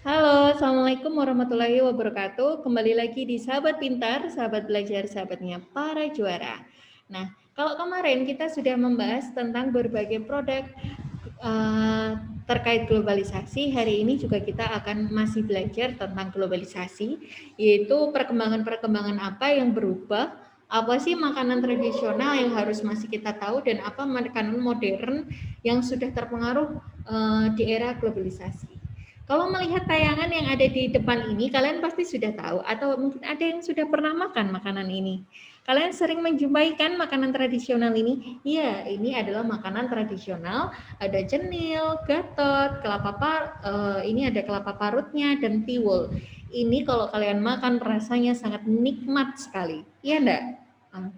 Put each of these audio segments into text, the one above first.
Halo, Assalamualaikum warahmatullahi wabarakatuh. Kembali lagi di Sahabat Pintar, Sahabat Belajar, Sahabatnya para juara. Nah, kalau kemarin kita sudah membahas tentang berbagai produk terkait globalisasi, hari ini juga kita akan masih belajar tentang globalisasi, yaitu perkembangan-perkembangan apa yang berubah, apa sih makanan tradisional yang harus masih kita tahu, dan apa makanan modern yang sudah terpengaruh di era globalisasi. Kalau melihat tayangan yang ada di depan ini, kalian pasti sudah tahu atau mungkin ada yang sudah pernah makan makanan ini. Kalian sering menjumpai kan makanan tradisional ini? Iya, ini adalah makanan tradisional. Ada cenil, gatot, ini ada kelapa parutnya dan tiwul. Ini kalau kalian makan rasanya sangat nikmat sekali. Iya enggak?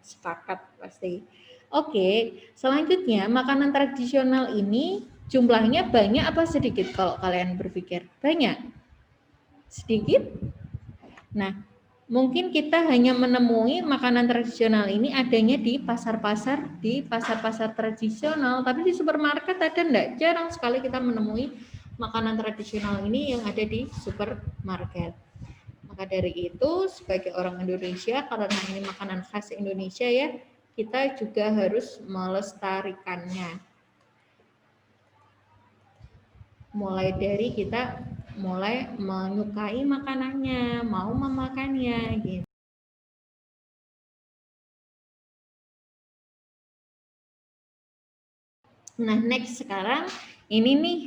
Sepakat pasti. Oke, selanjutnya makanan tradisional ini jumlahnya banyak apa sedikit kalau kalian berpikir? Banyak? Sedikit? Nah, mungkin kita hanya menemui makanan tradisional ini adanya di pasar-pasar tradisional, tapi di supermarket ada enggak? Jarang sekali kita menemui makanan tradisional ini yang ada di supermarket. Maka dari itu, sebagai orang Indonesia, karena ini makanan khas Indonesia ya, kita juga harus melestarikannya. Mulai dari kita mulai menyukai makanannya, mau memakannya gitu. Nah, next sekarang ini nih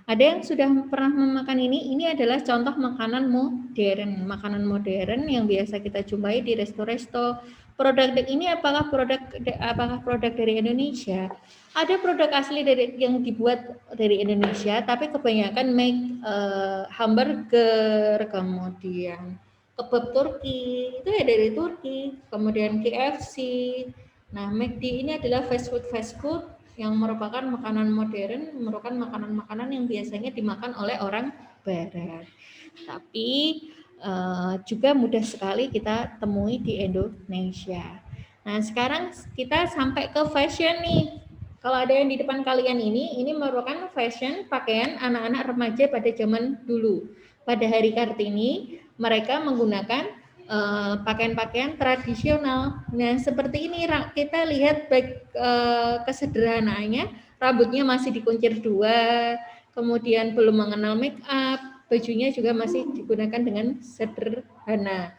ada yang sudah pernah memakan ini. Ini adalah contoh makanan modern yang biasa kita jumpai di resto-resto. Produk ini apakah produk dari Indonesia? Ada produk asli yang dibuat dari Indonesia, tapi kebanyakan hamburger, kemudian kebab Turki, itu ya dari Turki, kemudian KFC. Nah, McD ini adalah fast food yang merupakan makanan modern, merupakan makanan-makanan yang biasanya dimakan oleh orang barat. Tapi juga mudah sekali kita temui di Indonesia. Nah, sekarang kita sampai ke fashion nih. Kalau ada yang di depan kalian ini merupakan fashion pakaian anak-anak remaja pada zaman dulu. Pada hari Kartini, mereka menggunakan pakaian-pakaian tradisional. Nah, seperti ini kita lihat baik kesederhanaannya, rambutnya masih dikuncir dua, kemudian belum mengenal make up, bajunya juga masih digunakan dengan sederhana.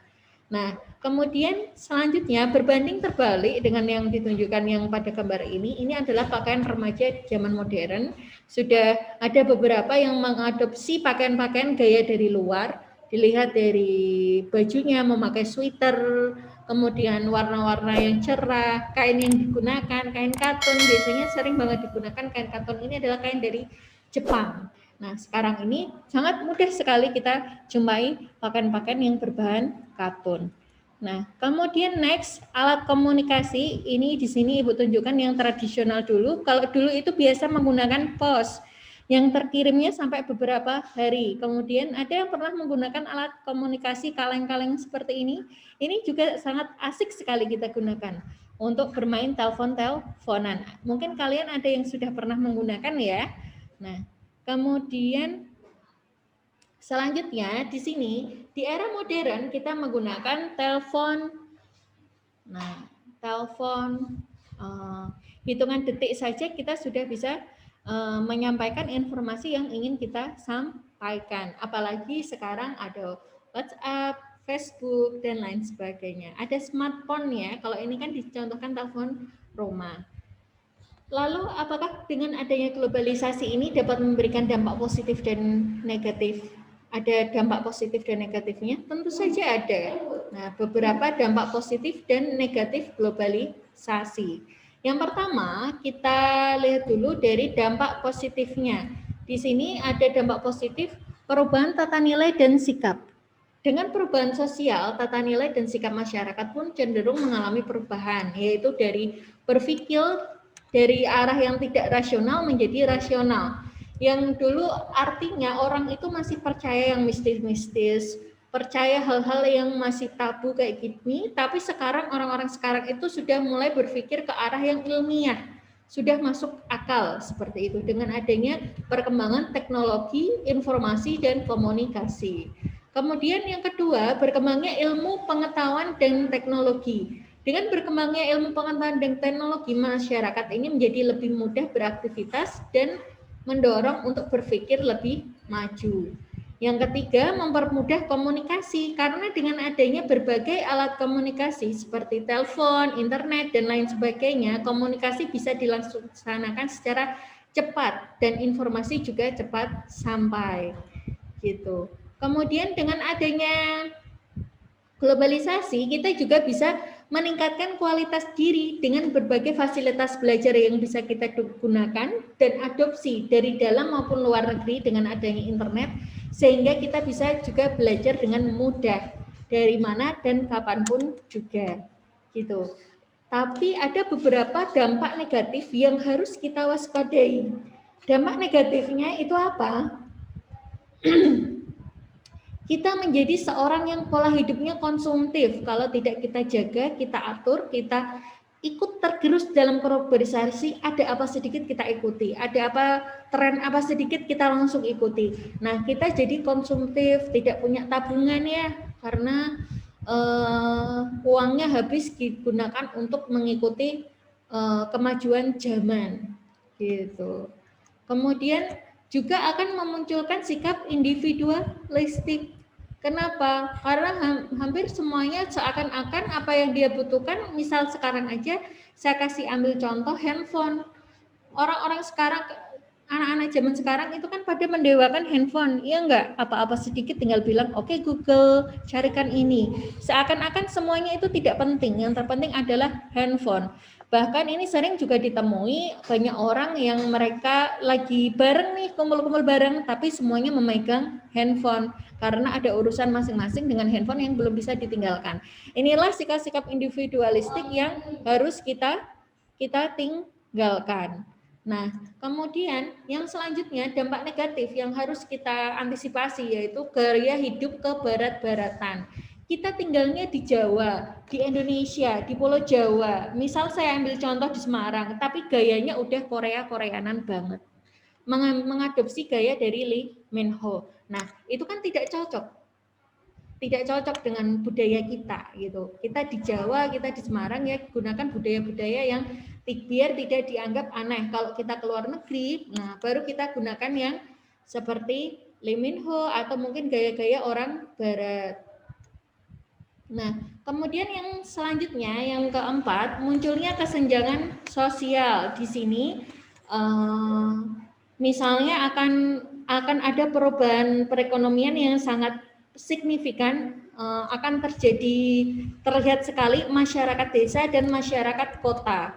Nah, kemudian selanjutnya berbanding terbalik dengan yang ditunjukkan yang pada gambar ini adalah pakaian remaja zaman modern. Sudah ada beberapa yang mengadopsi pakaian-pakaian gaya dari luar, dilihat dari bajunya memakai sweater, kemudian warna-warna yang cerah, kain yang digunakan, kain katun, biasanya sering banget digunakan kain katun ini adalah kain dari Jepang. Nah, sekarang ini sangat mudah sekali kita jumpai pakaian-pakaian yang berbahan katun. Nah, kemudian next, alat komunikasi ini di sini Ibu tunjukkan yang tradisional dulu. Kalau dulu itu biasa menggunakan pos yang terkirimnya sampai beberapa hari. Kemudian ada yang pernah menggunakan alat komunikasi kaleng-kaleng seperti ini. Ini juga sangat asik sekali kita gunakan untuk bermain telepon-teleponan. Mungkin kalian ada yang sudah pernah menggunakan ya. Nah, kemudian selanjutnya di sini di era modern kita menggunakan telepon. Nah, telepon hitungan detik saja kita sudah bisa menyampaikan informasi yang ingin kita sampaikan. Apalagi sekarang ada WhatsApp, Facebook dan lain sebagainya. Ada smartphone ya. Kalau ini kan dicontohkan telepon rumah. Lalu apakah dengan adanya globalisasi ini dapat memberikan dampak positif dan negatif? Ada dampak positif dan negatifnya? Tentu saja ada. Nah, beberapa dampak positif dan negatif globalisasi. Yang pertama, kita lihat dulu dari dampak positifnya. Di sini ada dampak positif perubahan tata nilai dan sikap. Dengan perubahan sosial, tata nilai dan sikap masyarakat pun cenderung mengalami perubahan, yaitu dari berpikir dari arah yang tidak rasional menjadi rasional. Yang dulu artinya orang itu masih percaya yang mistis-mistis, percaya hal-hal yang masih tabu kayak gini, tapi sekarang orang-orang sekarang itu sudah mulai berpikir ke arah yang ilmiah. sudah masuk akal seperti itu dengan adanya perkembangan teknologi, informasi, dan komunikasi. Kemudian yang kedua, berkembangnya ilmu pengetahuan dan teknologi. Dengan berkembangnya ilmu pengetahuan dan teknologi, masyarakat ini menjadi lebih mudah beraktivitas dan mendorong untuk berpikir lebih maju. Yang ketiga, mempermudah komunikasi karena dengan adanya berbagai alat komunikasi seperti telepon, internet, dan lain sebagainya, komunikasi bisa dilaksanakan secara cepat dan informasi juga cepat sampai. Gitu. Kemudian dengan adanya globalisasi, kita juga bisa meningkatkan kualitas diri dengan berbagai fasilitas belajar yang bisa kita gunakan dan adopsi dari dalam maupun luar negeri dengan adanya internet, sehingga kita bisa juga belajar dengan mudah dari mana dan kapanpun juga gitu. Tapi ada beberapa dampak negatif yang harus kita waspadai. Dampak negatifnya itu apa? Kita menjadi seorang yang pola hidupnya konsumtif. Kalau tidak kita jaga, kita atur, kita ikut tergerus dalam globalisasi, ada apa sedikit kita ikuti, ada apa tren apa sedikit kita langsung ikuti. Nah, kita jadi konsumtif, tidak punya tabungan ya, karena uangnya habis digunakan untuk mengikuti kemajuan zaman, gitu. Kemudian juga akan memunculkan sikap individualistik. Kenapa? Karena hampir semuanya seakan-akan apa yang dia butuhkan, misal sekarang aja saya kasih ambil contoh handphone. Orang-orang sekarang, anak-anak zaman sekarang itu kan pada mendewakan handphone, iya enggak? Apa-apa sedikit tinggal bilang, oke Google, carikan ini. Seakan-akan semuanya itu tidak penting, yang terpenting adalah handphone. Bahkan ini sering juga ditemui banyak orang yang mereka lagi bareng nih, kumpul-kumpul bareng, tapi semuanya memegang handphone karena ada urusan masing-masing dengan handphone yang belum bisa ditinggalkan. Inilah sikap-sikap individualistik yang harus kita tinggalkan. Nah, kemudian yang selanjutnya dampak negatif yang harus kita antisipasi yaitu gaya hidup kebarat-baratan. Kita tinggalnya di Jawa, di Indonesia, di Pulau Jawa. Misal saya ambil contoh di Semarang, tapi gayanya udah Korea-Koreanan banget. Mengadopsi gaya dari Lee Min Ho. Nah, itu kan tidak cocok. Tidak cocok dengan budaya kita gitu. Kita di Jawa, kita di Semarang ya gunakan budaya-budaya yang biar tidak dianggap aneh. Kalau kita ke luar negeri, nah baru kita gunakan yang seperti Lee Min Ho atau mungkin gaya-gaya orang barat. Nah, kemudian yang selanjutnya, yang keempat, munculnya kesenjangan sosial. Di sini, misalnya akan ada perubahan perekonomian yang sangat signifikan, akan terlihat sekali masyarakat desa dan masyarakat kota.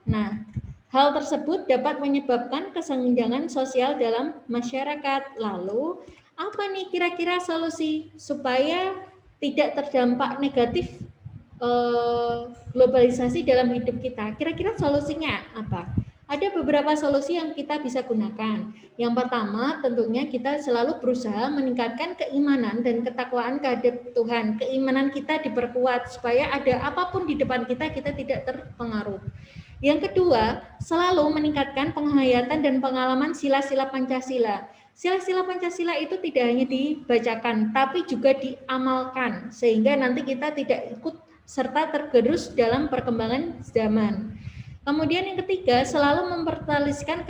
Nah, hal tersebut dapat menyebabkan kesenjangan sosial dalam masyarakat. Lalu, apa nih kira-kira solusi supaya tidak terdampak negatif globalisasi dalam hidup kita? Kira-kira solusinya apa? Ada beberapa solusi yang kita bisa gunakan. Yang pertama, tentunya kita selalu berusaha meningkatkan keimanan dan ketakwaan kehadap Tuhan. Keimanan kita diperkuat supaya ada apapun di depan kita, kita tidak terpengaruh. Yang kedua, selalu meningkatkan penghayatan dan pengalaman sila-sila Pancasila. Sila-sila Pancasila itu tidak hanya dibacakan, tapi juga diamalkan, sehingga nanti kita tidak ikut serta tergerus dalam perkembangan zaman. Kemudian yang ketiga, selalu mempertahankan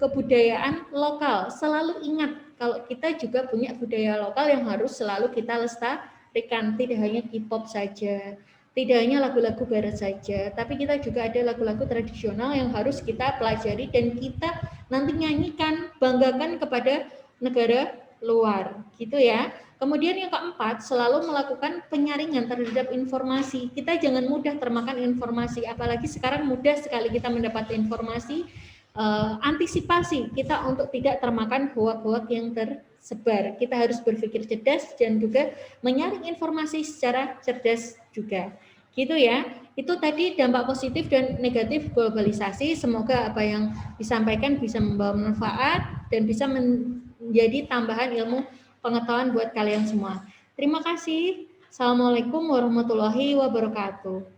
kebudayaan lokal. Selalu ingat kalau kita juga punya budaya lokal yang harus selalu kita lestarikan, tidak hanya K-pop saja. Tidak hanya lagu-lagu barat saja, tapi kita juga ada lagu-lagu tradisional yang harus kita pelajari dan kita nanti nyanyikan, banggakan kepada negara luar, gitu ya. Kemudian yang keempat, selalu melakukan penyaringan terhadap informasi. Kita jangan mudah termakan informasi, apalagi sekarang mudah sekali kita mendapat informasi. Antisipasi kita untuk tidak termakan hoak-hoak yang tersebar. Kita harus berpikir cerdas dan juga menyaring informasi secara cerdas juga. Gitu ya. Itu tadi dampak positif dan negatif globalisasi. Semoga apa yang disampaikan bisa membawa manfaat dan bisa menjadi tambahan ilmu pengetahuan buat kalian semua. Terima kasih. Assalamualaikum warahmatullahi wabarakatuh.